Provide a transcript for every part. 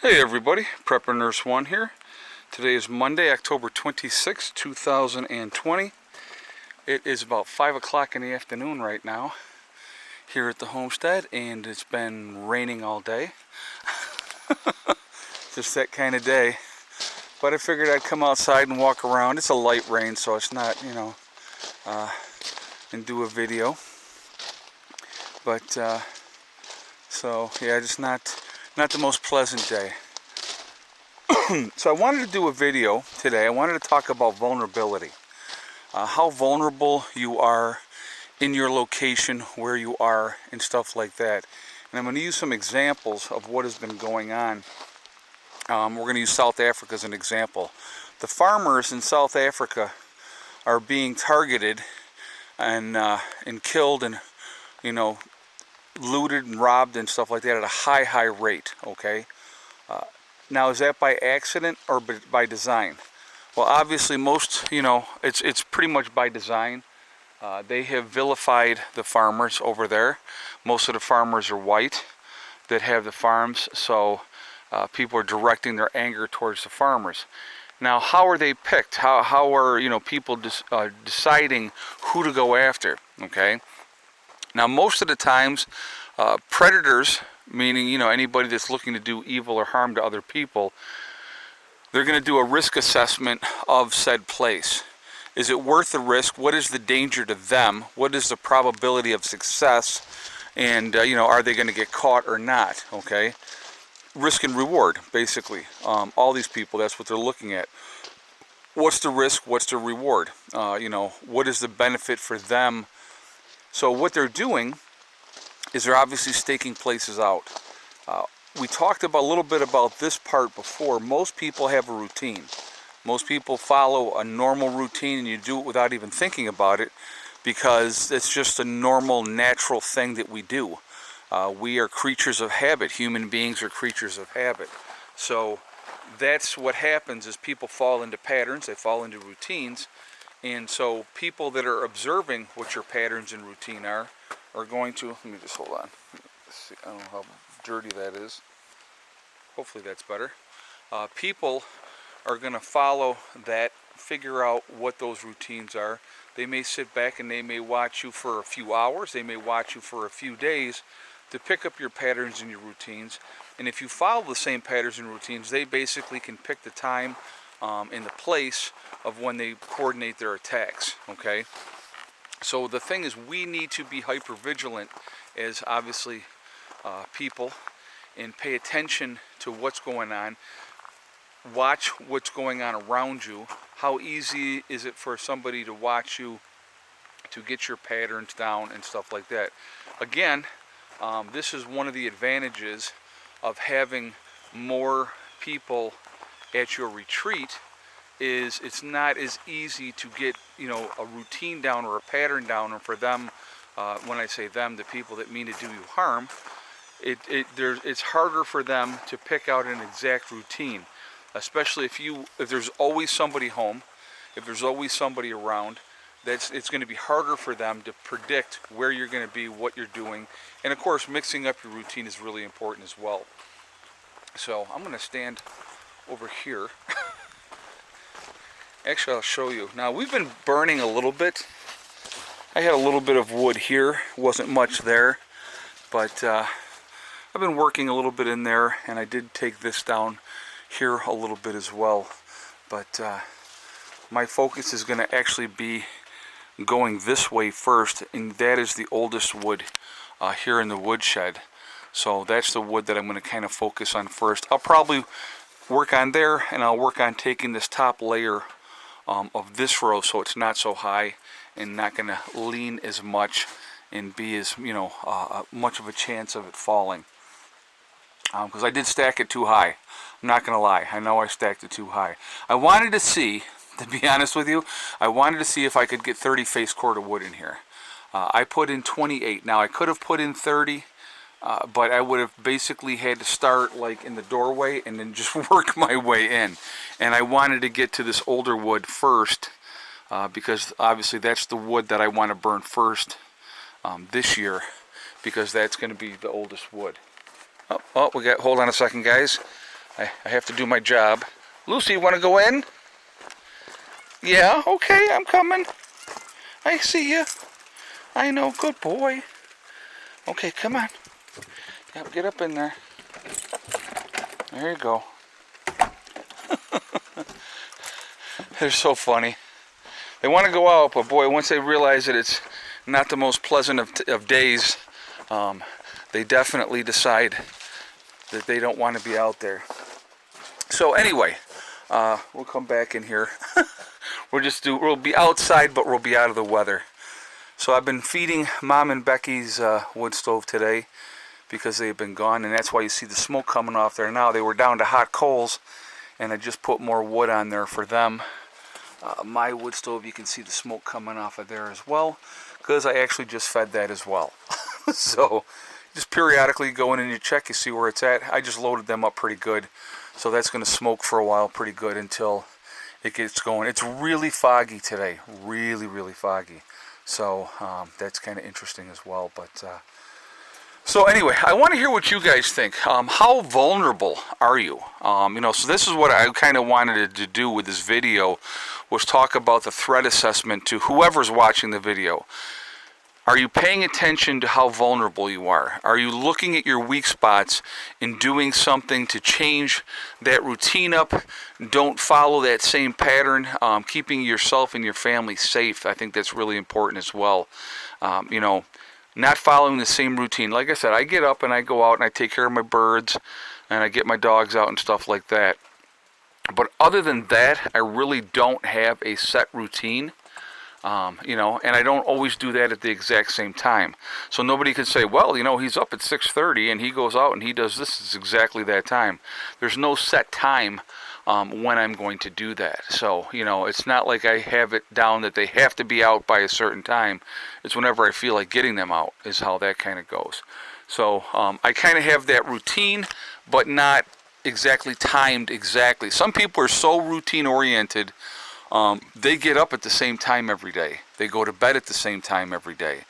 Hey everybody, Prepper Nurse 1 here. Today is Monday, October 26, 2020. It is about 5 o'clock in the afternoon right now here at the homestead, and it's been raining all day. Just that kind of day. But I figured I'd come outside and walk around. It's a light rain, so it's not, and do a video. But, so yeah, just not the most pleasant day. So I wanted to do a video today. I wanted to talk about vulnerability. How vulnerable you are in your location, where you are, and stuff like that. And I'm going to use some examples of what has been going on. We're going to use South Africa as an example. The farmers in South Africa are being targeted and killed and, looted and robbed and stuff like that at a high rate, okay? Now, is that by accident or by design? Well, obviously it's pretty much by design. They have vilified the farmers over there. Most of the farmers are white that have the farms, so people are directing their anger towards the farmers. Now, how are they picked? How are people deciding who to go after? Okay. Now, most of the times, predators, meaning anybody that's looking to do evil or harm to other people, they're going to do a risk assessment of said place. Is it worth the risk? What is the danger to them? What is the probability of success? And are they going to get caught or not? Okay, risk and reward, basically. All these people, that's what they're looking at. What's the risk? What's the reward? What is the benefit for them? So what they're doing is they're obviously staking places out. We talked a little bit about this part before. Most people have a routine. Most people follow a normal routine, and you do it without even thinking about it because it's just a normal, natural thing that we do. We are creatures of habit. Human beings are creatures of habit. So that's what happens is people fall into patterns, they fall into routines, and so people that are observing what your patterns and routine are going to, let me just hold on. Let's see, I don't know how dirty that is. Hopefully that's better. People are going to follow that, figure out what those routines are. They may sit back and they may watch you for a few hours. They may watch you for a few days to pick up your patterns and your routines. And if you follow the same patterns and routines, they basically can pick the time and the place of when they coordinate their attacks, okay? So the thing is, we need to be hyper vigilant as obviously people and pay attention to what's going on. Watch what's going on around you. How easy is it for somebody to watch you to get your patterns down and stuff like that? Again, this is one of the advantages of having more people at your retreat. Is it's not as easy to get a routine down or a pattern down, and for them, when I say them, the people that mean to do you harm, it's harder for them to pick out an exact routine, especially if there's always somebody home, if there's always somebody around. It's going to be harder for them to predict where you're going to be, what you're doing, and of course, mixing up your routine is really important as well. So I'm going to stand over here. Actually, I'll show you. Now, we've been burning a little bit. I had a little bit of wood here. Wasn't much there. But I've been working a little bit in there, and I did take this down here a little bit as well. But my focus is going to actually be going this way first, and that is the oldest wood here in the woodshed. So that's the wood that I'm going to kind of focus on first. I'll probably work on there, and I'll work on taking this top layer of this row so it's not so high and not going to lean as much and be as much of a chance of it falling, because I did stack it too high. I'm not going to lie, I know I stacked it too high. I wanted to see, to be honest with you, I wanted to see if I could get 30 face cord of wood in here. I put in 28. Now I could have put in 30, but I would have basically had to start like in the doorway and then just work my way in. And I wanted to get to this older wood first, because obviously that's the wood that I want to burn first this year, because that's going to be the oldest wood. Oh, we got, hold on a second, guys. I have to do my job. Lucy, you want to go in? Yeah, okay, I'm coming. I see you. I know, good boy. Okay, come on. Yep, get up in there. There you go. They're so funny. They want to go out, but boy, once they realize that it's not the most pleasant of days, they definitely decide that they don't want to be out there. So anyway, we'll come back in here. We'll be outside, but we'll be out of the weather. So I've been feeding Mom and Becky's wood stove today because they've been gone, and that's why you see the smoke coming off there now. They were down to hot coals, and I just put more wood on there for them. My wood stove, you can see the smoke coming off of there as well, because I actually just fed that as well. So just periodically go in and you check, you see where it's at. I just loaded them up pretty good, so that's going to smoke for a while pretty good until it gets going. It's really foggy today, really foggy. So that's kind of interesting as well. But so anyway, I want to hear what you guys think. How vulnerable are you? So this is what I kind of wanted to do with this video, was talk about the threat assessment to whoever's watching the video. Are you paying attention to how vulnerable you are? Are you looking at your weak spots and doing something to change that routine up? Don't follow that same pattern. Keeping yourself and your family safe, I think that's really important as well. Not following the same routine. Like I said, I get up and I go out and I take care of my birds and I get my dogs out and stuff like that. But other than that, I really don't have a set routine. And I don't always do that at the exact same time. So nobody can say, well, he's up at 6:30 and he goes out and he does this. It's exactly that time. There's no set time when I'm going to do that. So, it's not like I have it down that they have to be out by a certain time. It's whenever I feel like getting them out is how that kind of goes. So I kind of have that routine, but not exactly timed exactly. Some people are so routine oriented. They get up at the same time every day. They go to bed at the same time every day.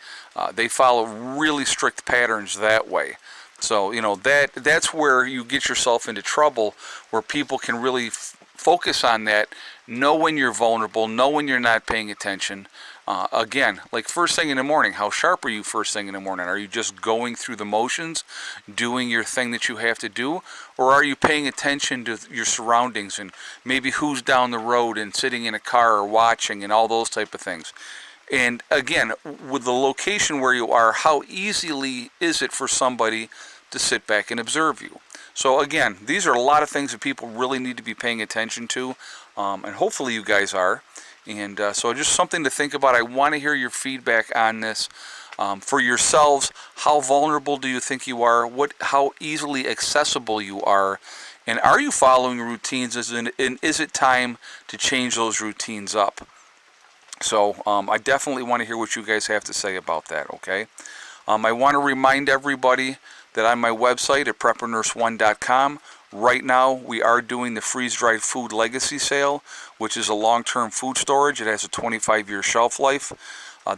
They follow really strict patterns that way. So, that's where you get yourself into trouble, where people can really focus on that, know when you're vulnerable, know when you're not paying attention. Again, like first thing in the morning, how sharp are you first thing in the morning? Are you just going through the motions, doing your thing that you have to do? Or are you paying attention to your surroundings and maybe who's down the road and sitting in a car or watching and all those type of things? And again, with the location where you are, how easily is it for somebody to sit back and observe you? So again, these are a lot of things that people really need to be paying attention to, and hopefully you guys are. And so just something to think about. I want to hear your feedback on this. For yourselves, how vulnerable do you think you are? How easily accessible you are? And are you following routines? And is it time to change those routines up? So I definitely want to hear what you guys have to say about that, okay? I want to remind everybody that on my website at preppernurse1.com, right now we are doing the freeze-dried food legacy sale, which is a long-term food storage. It has a 25-year shelf life.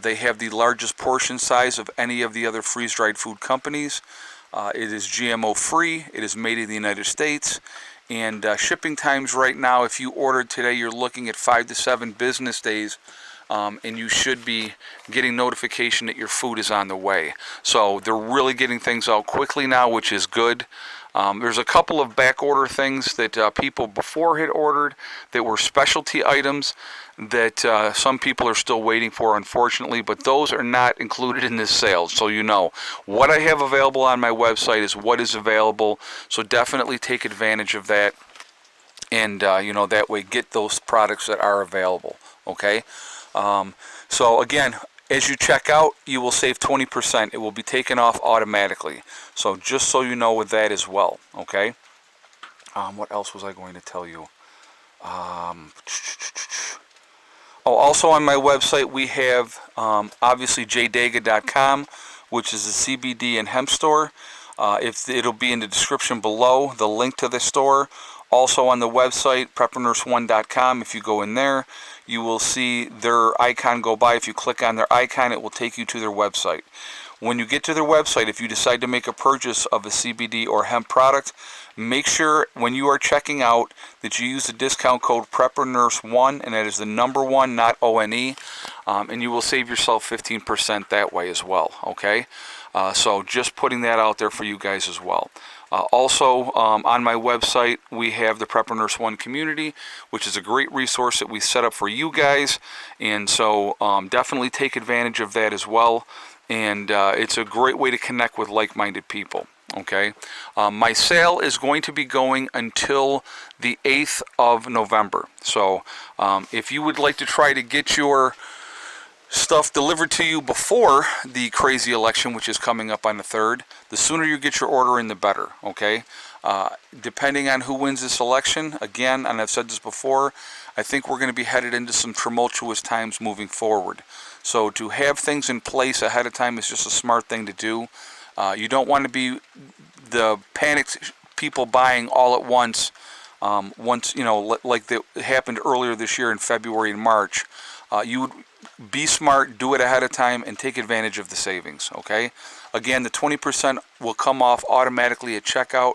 They have the largest portion size of any of the other freeze-dried food companies. It is GMO-free. It is made in the United States. And shipping times right now, if you ordered today, you're looking at 5 to 7 business days. And you should be getting notification that your food is on the way. So they're really getting things out quickly now, which is good. There's a couple of back order things that people before had ordered that were specialty items that some people are still waiting for, unfortunately, but those are not included in this sale. So what I have available on my website is what is available. So definitely take advantage of that, and that way get those products that are available. Okay. So again, as you check out, you will save 20%. It will be taken off automatically. So just so you know with that as well, okay? What else was I going to tell you? Also on my website we have obviously jdega.com, which is a CBD and hemp store. It'll be in the description below, the link to the store. Also on the website, preppernurse1.com, if you go in there, you will see their icon go by. If you click on their icon, it will take you to their website. When you get to their website, if you decide to make a purchase of a CBD or hemp product, make sure when you are checking out that you use the discount code PrepperNurse1, and that is the number 1, not ONE, and you will save yourself 15% that way as well, okay? So just putting that out there for you guys as well. Also, on my website, we have the Prepper Nurse 1 community, which is a great resource that we set up for you guys, and so definitely take advantage of that as well. And it's a great way to connect with like-minded people. Okay, my sale is going to be going until the 8th of November. So if you would like to try to get your stuff delivered to you before the crazy election, which is coming up on the 3rd, the sooner you get your order in, the better. Okay, depending on who wins this election, again, and I've said this before, I think we're going to be headed into some tumultuous times moving forward. So to have things in place ahead of time is just a smart thing to do. You don't want to be the panicked people buying all at once. Once, you know, like that happened earlier this year in February and March. You would be smart, do it ahead of time, and take advantage of the savings. Okay. Again, the 20% will come off automatically at checkout.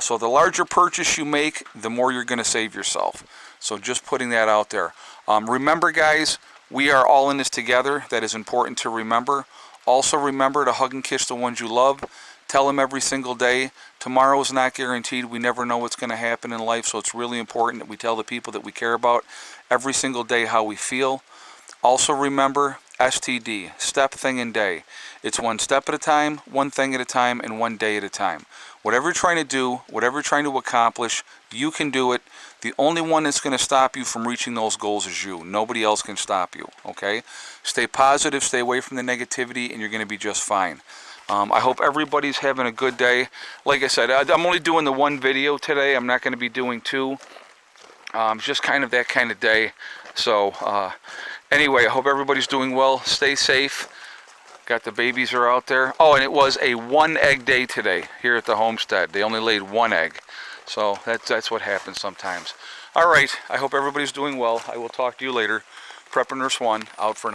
So the larger purchase you make, the more you're going to save yourself. So just putting that out there. Remember, guys, we are all in this together. That is important to remember. Also remember to hug and kiss the ones you love. Tell them every single day. Tomorrow is not guaranteed. We never know what's going to happen in life, so it's really important that we tell the people that we care about every single day how we feel. Also remember STD, step, thing, and day. It's one step at a time, one thing at a time, and one day at a time. Whatever you're trying to do, whatever you're trying to accomplish, you can do it. The only one that's going to stop you from reaching those goals is you. Nobody else can stop you, okay? Stay positive, stay away from the negativity, and you're going to be just fine. I hope everybody's having a good day. Like I said, I'm only doing the one video today. I'm not going to be doing two. Just kind of that kind of day. So, anyway, I hope everybody's doing well. Stay safe. Got the babies are out there. Oh, and it was a 1-egg day today here at the homestead. They only laid 1 egg. So that's what happens sometimes. All right. I hope everybody's doing well. I will talk to you later. Prepper Nurse 1 out for now.